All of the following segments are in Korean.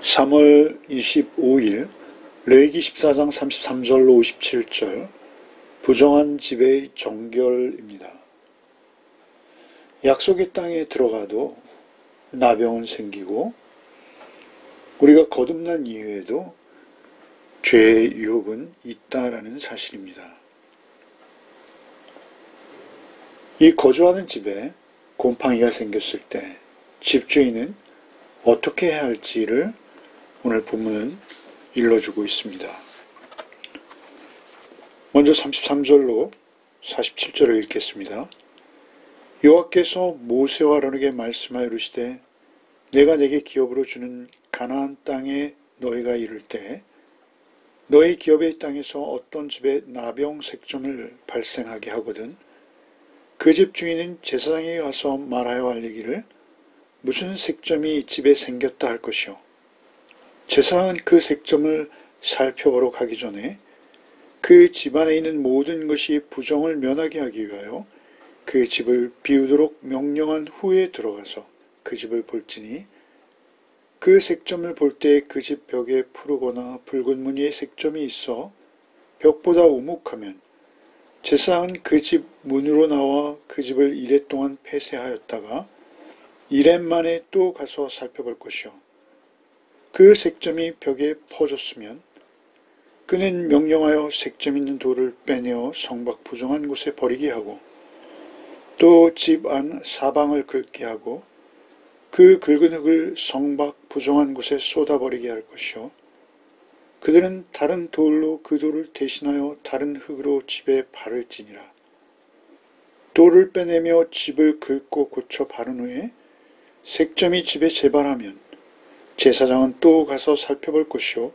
3월 25일 레위기 14장 33절로 57절 부정한 지배의 정결입니다. 약속의 땅에 들어가도 나병은 생기고 우리가 거듭난 이후에도 죄의 유혹은 있다라는 사실입니다. 이 거주하는 집에 곰팡이가 생겼을 때 집주인은 어떻게 해야 할지를 오늘 본문은 일러주고 있습니다. 먼저 33절로 47절을 읽겠습니다. 여호와께서 모세와 아론에게 말씀하여 이르시되 내가 내게 기업으로 주는 가나안 땅에 너희가 이를 때 너희 기업의 땅에서 어떤 집에 나병 색점을 발생하게 하거든 그 집 주인은 제사장에게 가서 말하여 알리기를 무슨 색점이 집에 생겼다 할 것이요 제사장은 그 색점을 살펴보러 가기 전에 그 집안에 있는 모든 것이 부정을 면하게 하기 위하여 그 집을 비우도록 명령한 후에 들어가서 그 집을 볼지니 그 색점을 볼 때 그 집 벽에 푸르거나 붉은 무늬의 색점이 있어 벽보다 우묵하면 제사장은 그 집 문으로 나와 그 집을 이레 동안 폐쇄하였다가 이레 만에 또 가서 살펴볼 것이요 그 색점이 벽에 퍼졌으면 그는 명령하여 색점 있는 돌을 빼내어 성밖 부정한 곳에 버리게 하고 또 집 안 사방을 긁게 하고 그 긁은 흙을 성밖 부정한 곳에 쏟아버리게 할 것이요 그들은 다른 돌로 그 돌을 대신하여 다른 흙으로 집에 발을 찌니라. 돌을 빼내며 집을 긁고 고쳐 바른 후에 색점이 집에 재발하면 제사장은 또 가서 살펴볼 것이요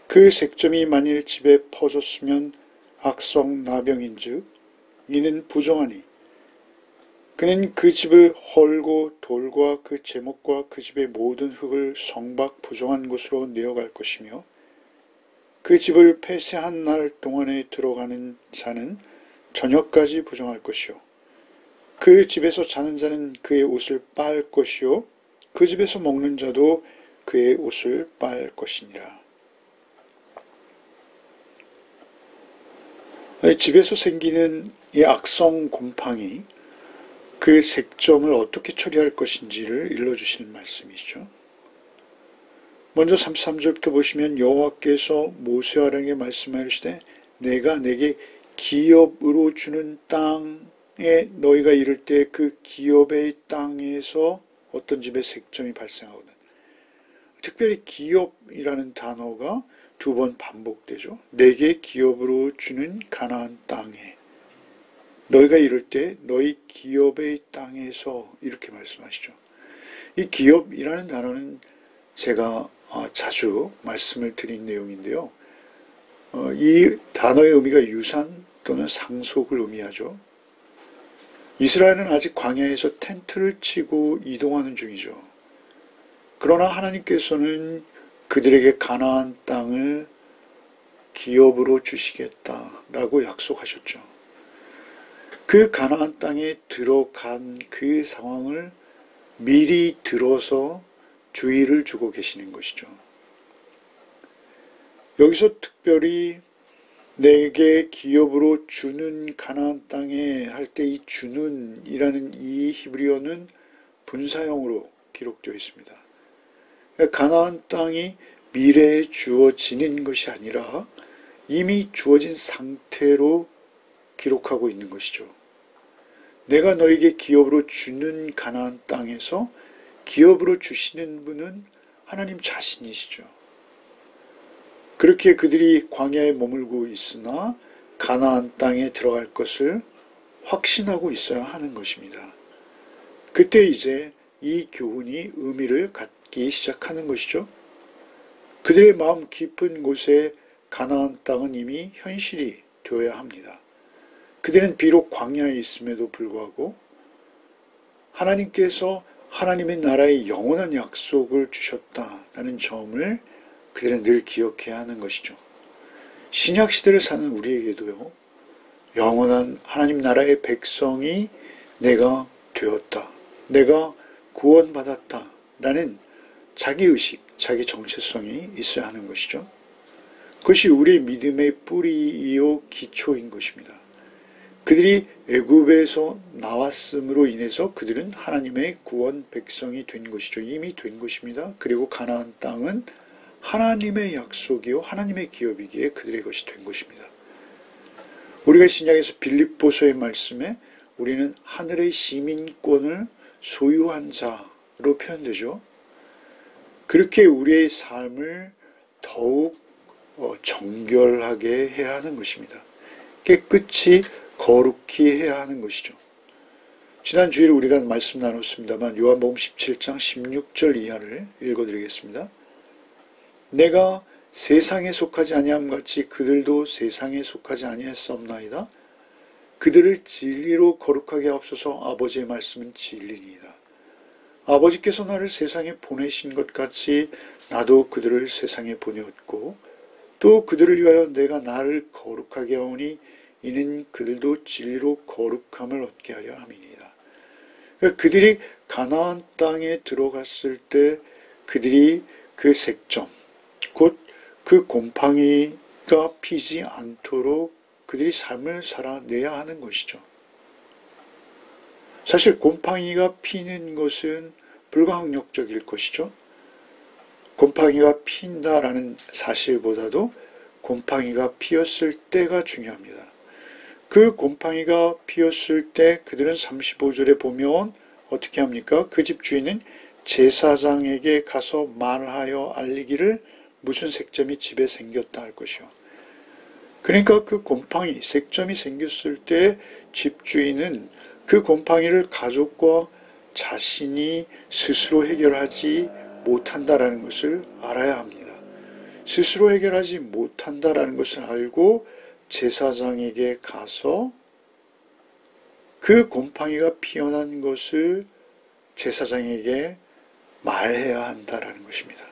그 색점이 만일 집에 퍼졌으면 악성 나병인즉 이는 부정하니 그는 그 집을 헐고 돌과 그 제목과 그 집의 모든 흙을 성밖 부정한 곳으로 내어갈 것이며 그 집을 폐쇄한 날 동안에 들어가는 자는 저녁까지 부정할 것이요 그 집에서 자는 자는 그의 옷을 빨 것이요 그 집에서 먹는 자도 그의 옷을 빨 것이니라. 집에서 생기는 이 악성 곰팡이, 그 색점을 어떻게 처리할 것인지를 일러주시는 말씀이죠. 먼저 33절부터 보시면 여호와께서 모세와 아론에게 말씀하시되 내가 내게 기업으로 주는 땅에 너희가 이를 때 그 기업의 땅에서 어떤 집에 색점이 발생하거든. 특별히 기업이라는 단어가 두 번 반복되죠. 내게 기업으로 주는 가나안 땅에 너희가 이를 때 너희 기업의 땅에서 이렇게 말씀하시죠. 이 기업이라는 단어는 제가 자주 말씀을 드린 내용인데요. 이 단어의 의미가 유산 또는 상속을 의미하죠. 이스라엘은 아직 광야에서 텐트를 치고 이동하는 중이죠. 그러나 하나님께서는 그들에게 가나안 땅을 기업으로 주시겠다라고 약속하셨죠. 그 가나안 땅에 들어간 그 상황을 미리 들어서 주의를 주고 계시는 것이죠. 여기서 특별히 내게 기업으로 주는 가나안 땅에 할 때 이 주는 이라는 이 히브리어는 분사형으로 기록되어 있습니다. 가나안 땅이 미래에 주어지는 것이 아니라 이미 주어진 상태로 기록하고 있는 것이죠. 내가 너에게 기업으로 주는 가나안 땅에서 기업으로 주시는 분은 하나님 자신이시죠. 그렇게 그들이 광야에 머물고 있으나 가나안 땅에 들어갈 것을 확신하고 있어야 하는 것입니다. 그때 이제 이 교훈이 의미를 갖기 시작하는 것이죠. 그들의 마음 깊은 곳에 가나안 땅은 이미 현실이 되어야 합니다. 그들은 비록 광야에 있음에도 불구하고 하나님께서 하나님의 나라의 영원한 약속을 주셨다라는 점을 그들은 늘 기억해야 하는 것이죠. 신약시대를 사는 우리에게도요. 영원한 하나님 나라의 백성이 내가 되었다. 내가 구원받았다. 라는 자기의식, 자기 정체성이 있어야 하는 것이죠. 그것이 우리의 믿음의 뿌리이요 기초인 것입니다. 그들이 애굽에서 나왔음으로 인해서 그들은 하나님의 구원 백성이 된 것이죠. 이미 된 것입니다. 그리고 가나안 땅은 하나님의 약속이요 하나님의 기업이기에 그들의 것이 된 것입니다. 우리가 신약에서 빌립보서의 말씀에 우리는 하늘의 시민권을 소유한 자로 표현되죠. 그렇게 우리의 삶을 더욱 정결하게 해야 하는 것입니다. 깨끗이 거룩히 해야 하는 것이죠. 지난 주일 우리가 말씀 나눴습니다만 요한복음 17장 16절 이하를 읽어드리겠습니다. 내가 세상에 속하지 아니함 같이 그들도 세상에 속하지 아니하였사옵나이다. 그들을 진리로 거룩하게 하옵소서. 아버지의 말씀은 진리니이다. 아버지께서 나를 세상에 보내신 것 같이 나도 그들을 세상에 보내었고 또 그들을 위하여 내가 나를 거룩하게 하오니 이는 그들도 진리로 거룩함을 얻게 하려 함이니이다. 그들이 가나안 땅에 들어갔을 때 그들이 그 색점, 곧 그 곰팡이가 피지 않도록 그들이 삶을 살아내야 하는 것이죠. 사실 곰팡이가 피는 것은 불가항력적일 것이죠. 곰팡이가 핀다라는 사실보다도 곰팡이가 피었을 때가 중요합니다. 그 곰팡이가 피었을 때 그들은 35절에 보면 어떻게 합니까? 그 집 주인은 제사장에게 가서 말하여 알리기를 무슨 색점이 집에 생겼다 할 것이요. 그러니까 그 곰팡이, 색점이 생겼을 때 집주인은 그 곰팡이를 가족과 자신이 스스로 해결하지 못한다라는 것을 알아야 합니다. 스스로 해결하지 못한다라는 것을 알고 제사장에게 가서 그 곰팡이가 피어난 것을 제사장에게 말해야 한다라는 것입니다.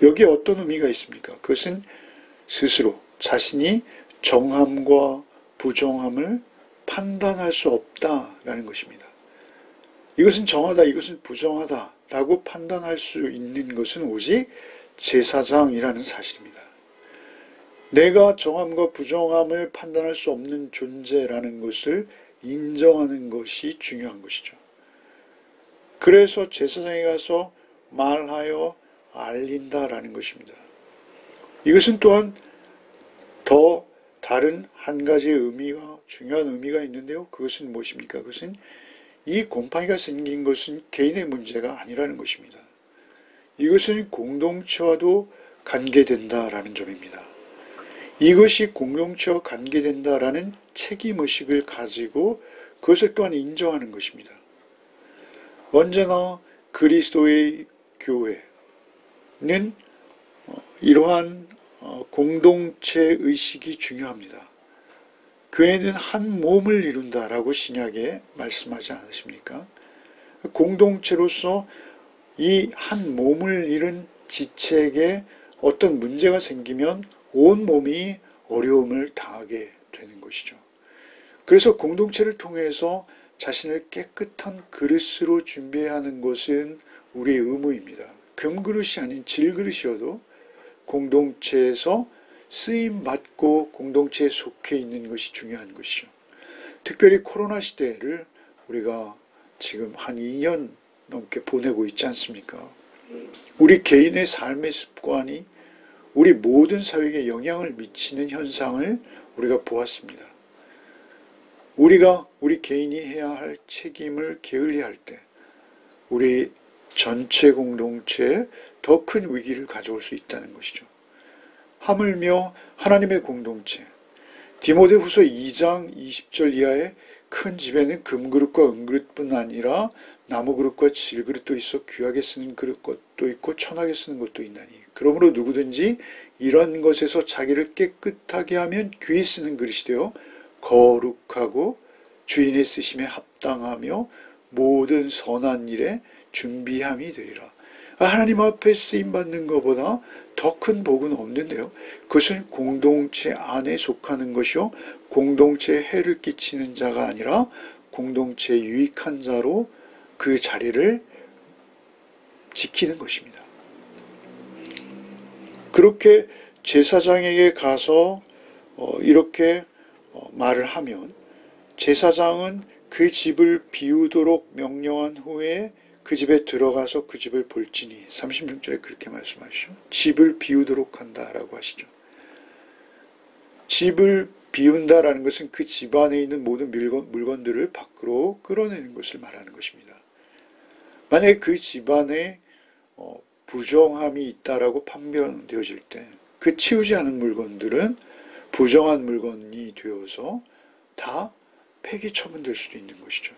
여기에 어떤 의미가 있습니까? 그것은 스스로 자신이 정함과 부정함을 판단할 수 없다라는 것입니다. 이것은 정하다, 이것은 부정하다라고 판단할 수 있는 것은 오직 제사장이라는 사실입니다. 내가 정함과 부정함을 판단할 수 없는 존재라는 것을 인정하는 것이 중요한 것이죠. 그래서 제사장에 가서 말하여 알린다라는 것입니다. 이것은 또한 더 다른 한 가지의 의미가, 중요한 의미가 있는데요. 그것은 무엇입니까? 그것은 이 곰팡이가 생긴 것은 개인의 문제가 아니라는 것입니다. 이것은 공동체와도 관계된다라는 점입니다. 이것이 공동체와 관계된다라는 책임의식을 가지고 그것을 또한 인정하는 것입니다. 언제나 그리스도의 교회는 이러한 공동체 의식이 중요합니다. 교회는 한 몸을 이룬다라고 신약에 말씀하지 않으십니까? 공동체로서 이 한 몸을 이룬 지체에게 어떤 문제가 생기면 온 몸이 어려움을 당하게 되는 것이죠. 그래서 공동체를 통해서 자신을 깨끗한 그릇으로 준비해야 하는 것은 우리의 의무입니다. 금그릇이 아닌 질그릇이어도 공동체에서 쓰임받고 공동체에 속해 있는 것이 중요한 것이죠. 특별히 코로나 시대를 우리가 지금 한 2년 넘게 보내고 있지 않습니까? 우리 개인의 삶의 습관이 우리 모든 사회에 영향을 미치는 현상을 우리가 보았습니다. 우리 개인이 해야 할 책임을 게을리할 때 우리 전체 공동체에 더 큰 위기를 가져올 수 있다는 것이죠. 하물며 하나님의 공동체, 디모데후서 2장 20절 이하의 큰 집에는 금그릇과 은그릇뿐 아니라 나무그릇과 질그릇도 있어 귀하게 쓰는 그릇도 있고 천하게 쓰는 것도 있나니 그러므로 누구든지 이런 것에서 자기를 깨끗하게 하면 귀히 쓰는 그릇이 되어 거룩하고 주인의 쓰심에 합당하며 모든 선한 일에 준비함이 되리라. 하나님 앞에 쓰임받는 것보다 더 큰 복은 없는데요. 그것은 공동체 안에 속하는 것이요. 공동체에 해를 끼치는 자가 아니라 공동체에 유익한 자로 그 자리를 지키는 것입니다. 그렇게 제사장에게 가서 이렇게 말을 하면 제사장은 그 집을 비우도록 명령한 후에 그 집에 들어가서 그 집을 볼지니 36절에 그렇게 말씀하시죠. 집을 비우도록 한다라고 하시죠. 집을 비운다라는 것은 그 집 안에 있는 모든 물건들을 밖으로 끌어내는 것을 말하는 것입니다. 만약에 그 집안에 부정함이 있다라고 판별되어질 때 그 치우지 않은 물건들은 부정한 물건이 되어서 다 폐기 처분될 수도 있는 것이죠.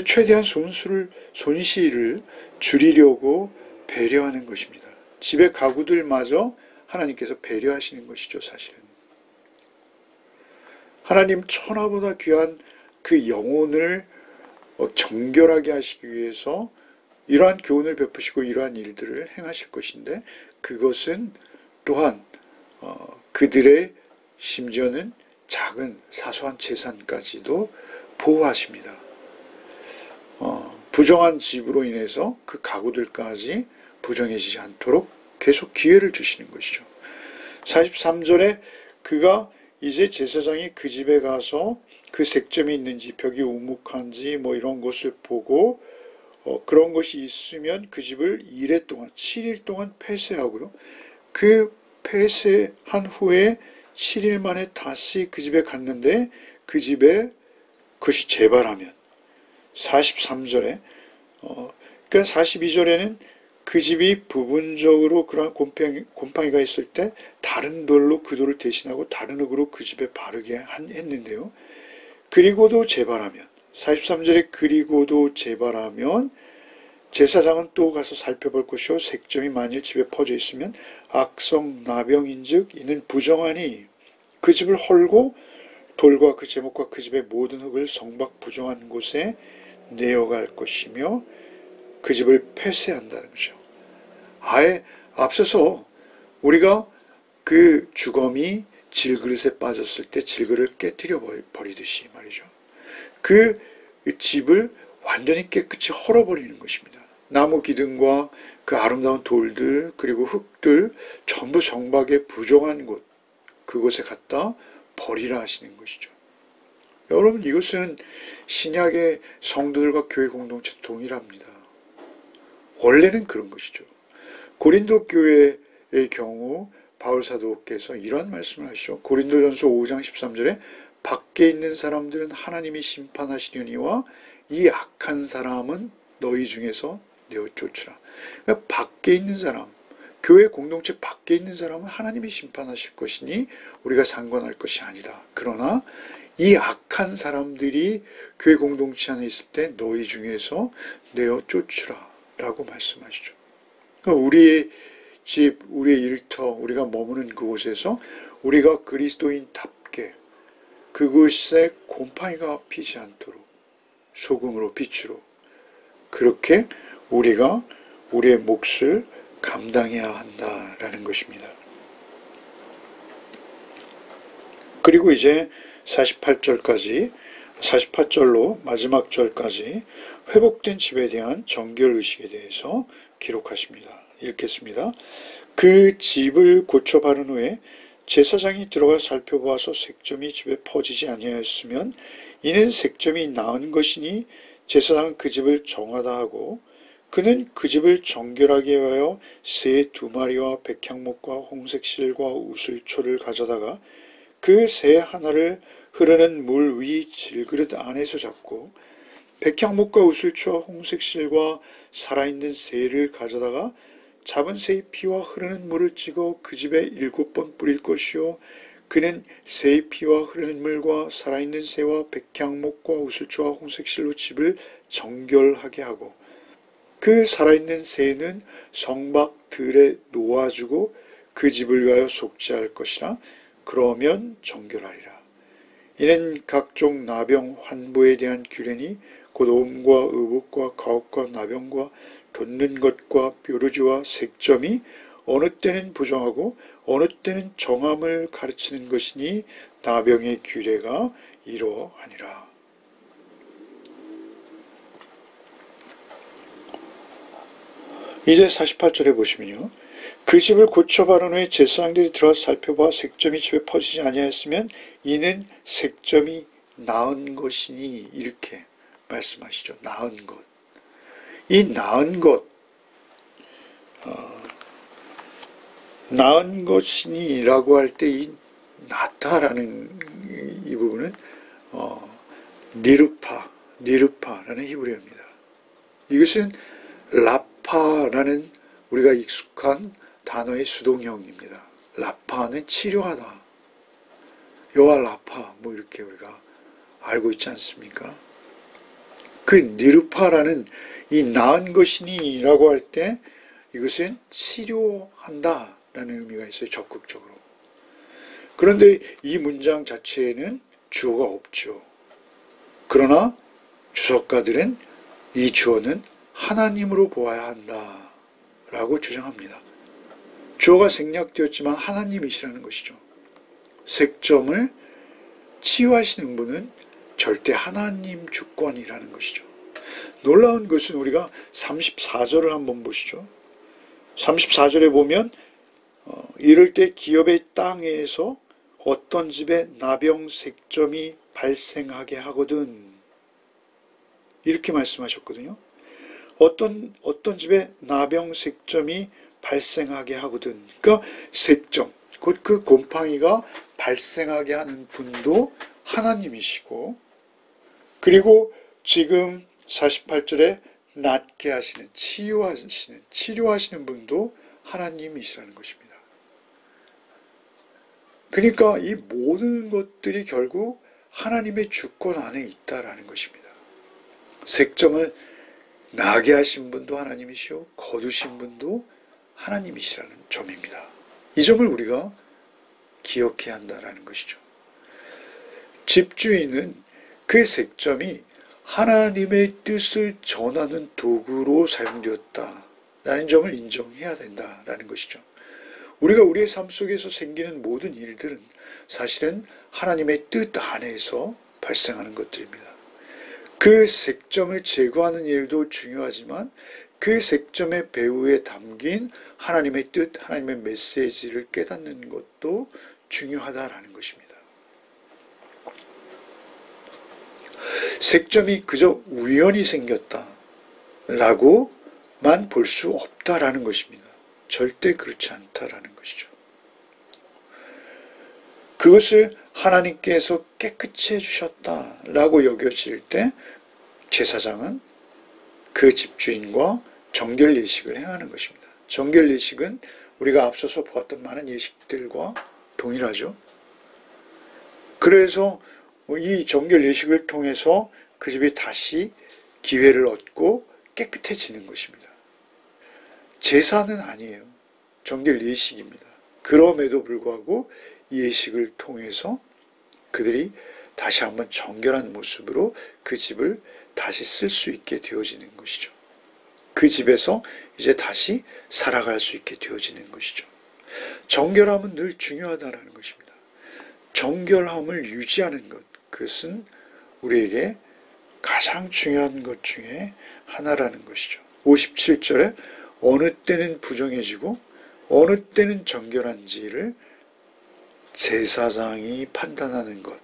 최대한 손실을 줄이려고 배려하는 것입니다. 집의 가구들마저 하나님께서 배려하시는 것이죠, 사실은. 하나님 천하보다 귀한 그 영혼을 정결하게 하시기 위해서 이러한 교훈을 베푸시고 이러한 일들을 행하실 것인데 그것은 또한 그들의 심지어는 작은 사소한 재산까지도 보호하십니다. 부정한 집으로 인해서 그 가구들까지 부정해지지 않도록 계속 기회를 주시는 것이죠. 43절에 그가 이제 제사장이 그 집에 가서 그 색점이 있는지 벽이 우묵한지 뭐 이런 것을 보고 그런 것이 있으면 그 집을 2일 동안 7일 동안 폐쇄하고요. 그 폐쇄한 후에 7일 만에 다시 그 집에 갔는데 그 집에 그것이 재발하면 43절에 그러니까 42절에는 그 집이 부분적으로 그러한 곰팡이가 있을 때 다른 돌로 그 돌을 대신하고 다른 흙으로 그 집에 바르게 했는데요. 그리고도 재발하면 43절에 그리고도 재발하면 제사장은 또 가서 살펴볼 것이요 색점이 만일 집에 퍼져 있으면 악성 나병인즉 이는 부정하니 그 집을 헐고 돌과 그 제목과 그 집의 모든 흙을 성박 부정한 곳에 내어갈 것이며 그 집을 폐쇄한다는 거죠. 아예 앞서서 우리가 그 주검이 질그릇에 빠졌을 때 질그릇을 깨뜨려 버리듯이 말이죠. 그 집을 완전히 깨끗이 헐어버리는 것입니다. 나무 기둥과 그 아름다운 돌들 그리고 흙들 전부 성박에 부정한 곳 그곳에 갖다 버리라 하시는 것이죠. 여러분 이것은 신약의 성도들과 교회 공동체 동일합니다. 원래는 그런 것이죠. 고린도 교회의 경우 바울 사도께서 이러한 말씀을 하시죠. 고린도전서 5장 13절에 밖에 있는 사람들은 하나님이 심판하시려니와 이 악한 사람은 너희 중에서 내어 쫓으라. 그러니까 밖에 있는 사람, 교회 공동체 밖에 있는 사람은 하나님이 심판하실 것이니 우리가 상관할 것이 아니다. 그러나 이 악한 사람들이 교회 공동체 안에 있을 때 너희 중에서 내어 쫓으라 라고 말씀하시죠. 그러니까 우리의 집, 우리의 일터, 우리가 머무는 그곳에서 우리가 그리스도인답게 그곳에 곰팡이가 피지 않도록 소금으로 빛으로 그렇게 우리가 우리의 몫을 감당해야 한다라는 것입니다. 그리고 이제 48절로 마지막 절까지 회복된 집에 대한 정결의식에 대해서 기록하십니다. 읽겠습니다. 그 집을 고쳐 바른 후에 제사장이 들어가 살펴보아서 색점이 집에 퍼지지 아니하였으면 이는 색점이 나은 것이니 제사장은 그 집을 정하다 하고 그는 그 집을 정결하게 하여 새 2마리와 백향목과 홍색실과 우슬초를 가져다가 그 새 하나를 흐르는 물 위 질그릇 안에서 잡고 백향목과 우슬초와 홍색실과 살아있는 새를 가져다가 잡은 새의 피와 흐르는 물을 찍어 그 집에 7번 뿌릴 것이요 그는 새의 피와 흐르는 물과 살아있는 새와 백향목과 우슬초와 홍색실로 집을 정결하게 하고 그 살아있는 새는 성박 들에 놓아주고 그 집을 위하여 속죄할 것이라 그러면 정결하리라. 이는 각종 나병 환부에 대한 규례니 곧 옴과 의복과 가옥과 나병과 돋는 것과 뾰루지와 색점이 어느 때는 부정하고 어느 때는 정함을 가르치는 것이니 나병의 규례가 이러하니라. 이제 48절에 보시면요. 그 집을 고쳐 바른 후에 제사장들이 들어와서 살펴보아 색점이 집에 퍼지지 아니하였으면 이는 색점이 나은 것이니, 이렇게 말씀하시죠. 나은 것. 이 나은 것, 나은 것이니 라고 할 때 이 낫다라는 이 부분은 니르파라는 히브리어입니다. 이것은 라파라는 우리가 익숙한 단어의 수동형입니다. 라파는 치료하다. 여호와 라파, 뭐 이렇게 우리가 알고 있지 않습니까? 그 니르파라는 이 나은 것이니 라고 할 때 이것은 치료한다 라는 의미가 있어요. 적극적으로. 그런데 이 문장 자체에는 주어가 없죠. 그러나 주석가들은 이 주어는 하나님으로 보아야 한다 라고 주장합니다. 주어가 생략되었지만 하나님이시라는 것이죠. 색점을 치유하시는 분은 절대 하나님 주권이라는 것이죠. 놀라운 것은 우리가 34절을 한번 보시죠. 34절에 보면 이럴 때 기업의 땅에서 어떤 집에 나병색점이 발생하게 하거든, 이렇게 말씀하셨거든요. 어떤 집에 나병색점이 발생하게 하거든. 그러니까 색점, 곧 그 곰팡이가 발생하게 하는 분도 하나님이시고, 그리고 지금 48절에 낫게 하시는, 치료하시는 분도 하나님이시라는 것입니다. 그러니까 이 모든 것들이 결국 하나님의 주권 안에 있다라는 것입니다. 색점을 나게 하신 분도 하나님이시오, 거두신 분도 하나님이시라는 점입니다. 이 점을 우리가 기억해야 한다라는 것이죠. 집주인은 그 색점이 하나님의 뜻을 전하는 도구로 사용되었다라는 점을 인정해야 된다라는 것이죠. 우리가 우리의 삶 속에서 생기는 모든 일들은 사실은 하나님의 뜻 안에서 발생하는 것들입니다. 그 색점을 제거하는 일도 중요하지만 그 색점의 배후에 담긴 하나님의 뜻, 하나님의 메시지를 깨닫는 것도 중요하다라는 것입니다. 색점이 그저 우연히 생겼다라고만 볼 수 없다라는 것입니다. 절대 그렇지 않다라는 것이죠. 그것을 하나님께서 깨끗이 해주셨다라고 여겨질 때 제사장은 그 집주인과 정결 예식을 행하는 것입니다. 정결 예식은 우리가 앞서서 보았던 많은 예식들과 동일하죠. 그래서 이 정결 예식을 통해서 그 집이 다시 기회를 얻고 깨끗해지는 것입니다. 제사는 아니에요. 정결 예식입니다. 그럼에도 불구하고 이 예식을 통해서 그들이 다시 한번 정결한 모습으로 그 집을 다시 쓸 수 있게 되어지는 것이죠. 그 집에서 이제 다시 살아갈 수 있게 되어지는 것이죠. 정결함은 늘 중요하다는 것입니다. 정결함을 유지하는 것, 그것은 우리에게 가장 중요한 것 중에 하나라는 것이죠. 57절에 어느 때는 부정해지고 어느 때는 정결한지를 제사장이 판단하는 것.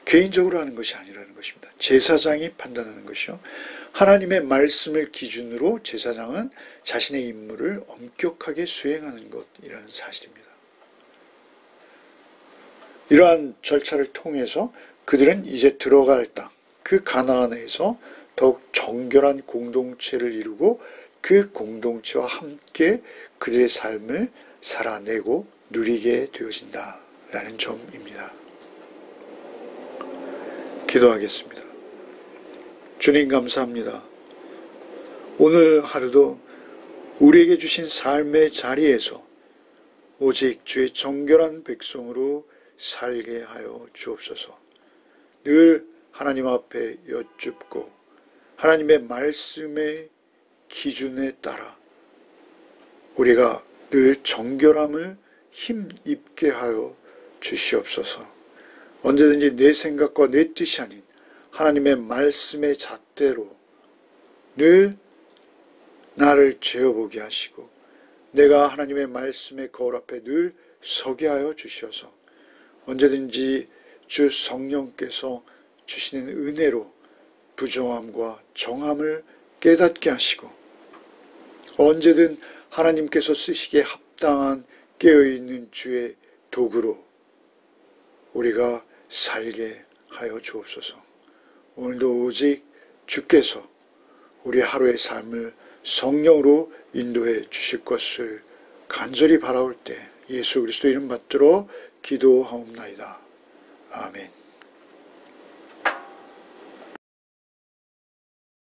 개인적으로 하는 것이 아니라는 것입니다. 제사장이 판단하는 것이요. 하나님의 말씀을 기준으로 제사장은 자신의 임무를 엄격하게 수행하는 것이라는 사실입니다. 이러한 절차를 통해서 그들은 이제 들어갈 땅, 그 가나안에서 더욱 정결한 공동체를 이루고 그 공동체와 함께 그들의 삶을 살아내고 누리게 되어진다라는 점입니다. 기도하겠습니다. 주님 감사합니다. 오늘 하루도 우리에게 주신 삶의 자리에서 오직 주의 정결한 백성으로 살게 하여 주옵소서. 늘 하나님 앞에 여쭙고 하나님의 말씀의 기준에 따라 우리가 늘 정결함을 힘입게 하여 주시옵소서. 언제든지 내 생각과 내 뜻이 아닌 하나님의 말씀의 잣대로 늘 나를 재어보게 하시고 내가 하나님의 말씀의 거울 앞에 늘 서게 하여 주셔서 언제든지 주 성령께서 주시는 은혜로 부정함과 정함을 깨닫게 하시고 언제든 하나님께서 쓰시기에 합당한 깨어있는 주의 도구로 우리가 살게 하여 주옵소서. 오늘도 오직 주께서 우리 하루의 삶을 성령으로 인도해 주실 것을 간절히 바라올 때 예수 그리스도 이름 받들어 기도하옵나이다. 아멘.